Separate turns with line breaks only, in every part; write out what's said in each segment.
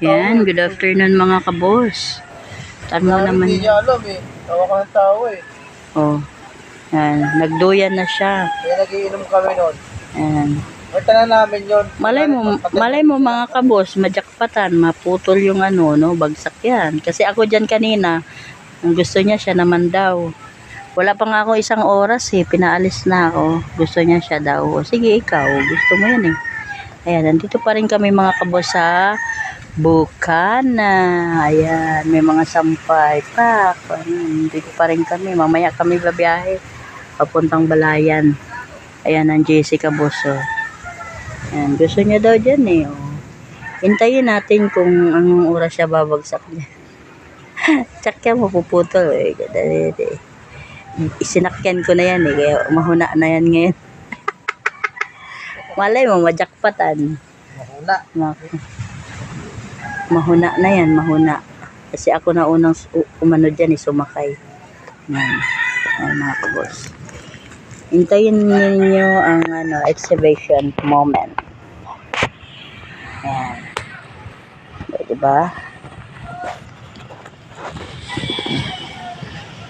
Yan, good afternoon mga kabos. Tama naman.
Hindi niya alam eh. Tawa ka ng tao eh.
Oh, yan, nagduyan na siya.
Kaya nagiinom kami noon.
Yan.
Marta na namin yun.
Malay mo mga kabos, majakpatan, maputol yung ano, no, bagsak yan. Kasi ako dyan kanina, ang gusto niya siya naman daw. Wala pa nga ako isang oras eh, pinaalis na ako. Gusto niya siya daw. O, sige ikaw, gusto mo yan eh. Ayan, nandito pa rin kami mga kabos sa Bukana. Ayan, may mga sampay pa. Dito pa rin kami. Mamaya kami babiyahe papuntang Balayan. Ayan ang Jessica Boso. Ayan, gusto niya daw dyan eh. Oh. Hintayin natin kung anong oras siya babagsak niya. Tsakya mapuputol eh. Isinakyan ko na yan eh. Kaya mahuna na yan ngayon. Malay mo, majakpatan. Mahuna na yan, mahuna. Kasi ako na unang umano dyan, sumakay. Yan. Yan mga kabos. Hintayin ninyo ang exhibition moment. Yan. Diba?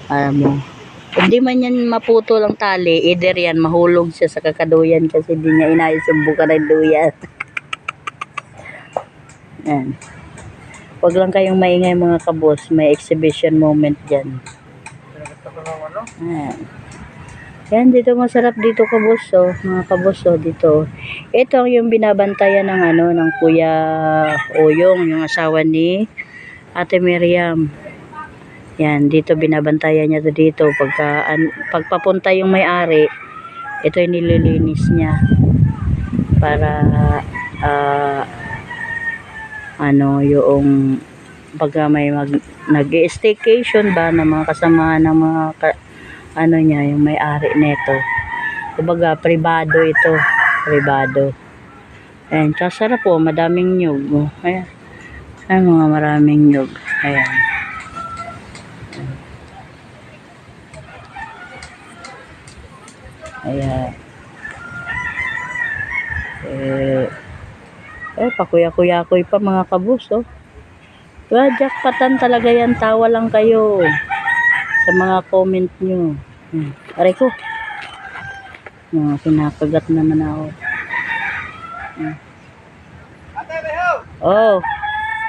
Alam mo. Hindi man yan maputol ang tali, either yan, mahulog siya sa kakaduyan kasi hindi niya inayos yung buka ng duyan. Yan. Huwag lang kayong maingay mga kabos. May exhibition moment dyan. Ayan. Yan, dito masarap dito kabos. Oh. Mga kabos, oh, dito. Ito yung binabantayan ng ng Kuya Oyong, yung asawa ni Ate Miriam. Yan, dito binabantayan niya dito. Pagpapunta yung may-ari, ito yung nililinis niya. Para yung pagka may nag-staycation ba ng mga kasama ng mga niya, yung may-ari nito. Kumbaga pribado ito, pribado. Ayan, kasarap po, madaming nyug. Oh. Ayan. Ayan, mga maraming nyug. Ayan. Ayan. Pakuya-kuya-kuy pa mga kabus, oh. Jackpotan talaga yan. Tawa lang kayo sa mga comment nyo. Aray ko. Pinakagat naman ako. Oh.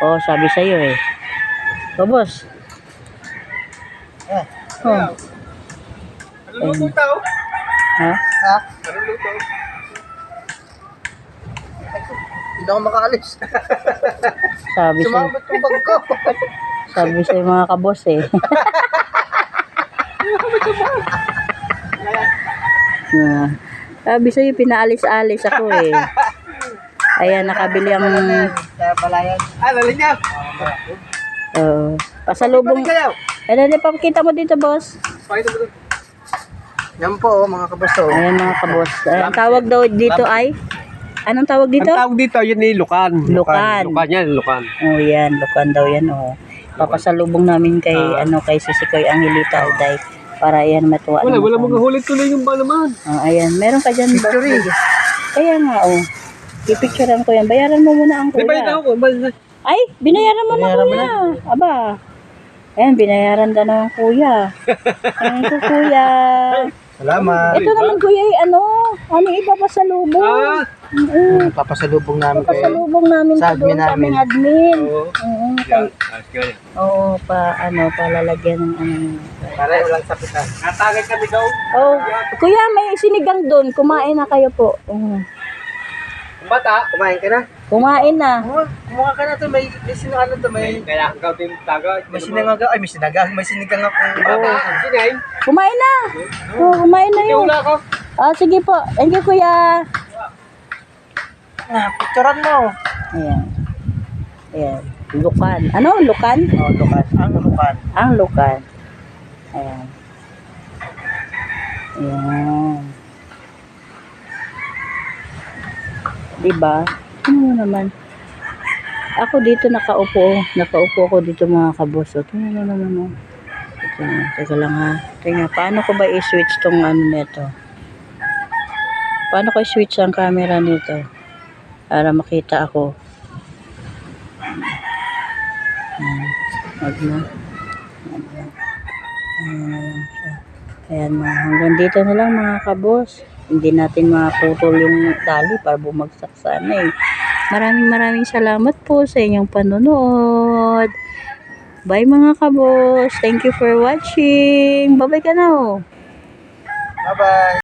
Oh, sabi sa'yo eh. Kabos. Oh.
Ano luto tao?
Ha?
Ha? Ano luto? Hindi ako makaalis.
Sabi sa'yo.
Sumabot yung bag ko.
Sabi sa'yo mga kabos eh. Sabi sa'yo, pinaalis-alis ako eh. Ayan, nakabili ang
Balayan. Lalinya.
pasalubong. Ayan, papakita mo dito, boss.
Yan po, mga kabos.
Ayan, mga kabos. Ang tawag daw dito ay? Anong tawag dito?
Ang tawag dito, yun ni Lukan.
Lukan.
Lukan yan, Lukan.
Oh, yan. Lukan daw yan, oh. Papasalubong namin kay, kay Sisikoy Angelita Alday. Para yan matuwa.
Wala mong hulit tuloy yung ba naman.
Oh, ayan. Meron ka dyan.
Picture eh.
Kaya nga, oh. I-picturean ko yan. Bayaran mo muna ang
Di ba
kuya.
ito?
Ay, binayaran mo na kuya. Aba. Ayan, binayaran ka na ng kuya. Ayan ko, kuya.
Salamat.
Ito naman kuya, ano ipapasalubong?
Papasalubong namin kayo.
Papasalubong namin
Sa
doon
admin
sa aming
namin.
admin.
Oo.
Oo, palalagyan ng
Para walang sapitan.
Natagay kami daw.
Oh, kuya, may sinigang doon. Kumain na kayo po.
Bata.
Kumain ka na?
Kumain na.
Kumuha ka na to. May sinigang to.
Kaya ikaw din tagay.
May sinigang. Ay, may sinigang. May sinigang ako.
Sinay.
Kumain na. Oh, kumain na yun.
Wala ko.
Sige po. Thank you, kuya.
Picturean mo.
Ayan. Ayan. Lukan. Ano? Lukan?
Lukan. Ang lukan.
Ang Lukan. Ayan. Ayan. Diba? Ano naman? Ako dito nakaupo. Nakaupo ako dito mga kabos. Tingnan mo naman. Teka lang ha. Tingnan. Paano ko ba i-switch tong nito? Paano ko i-switch ang camera nito? Para makita ako. Wag na. Ayan mga, hanggang dito na lang mga kabos. Hindi natin maputol yung tali para bumagsak sana eh. Maraming salamat po sa inyong panonood. Bye mga kabos. Thank you for watching. Bye-bye ka na oh.
Bye-bye.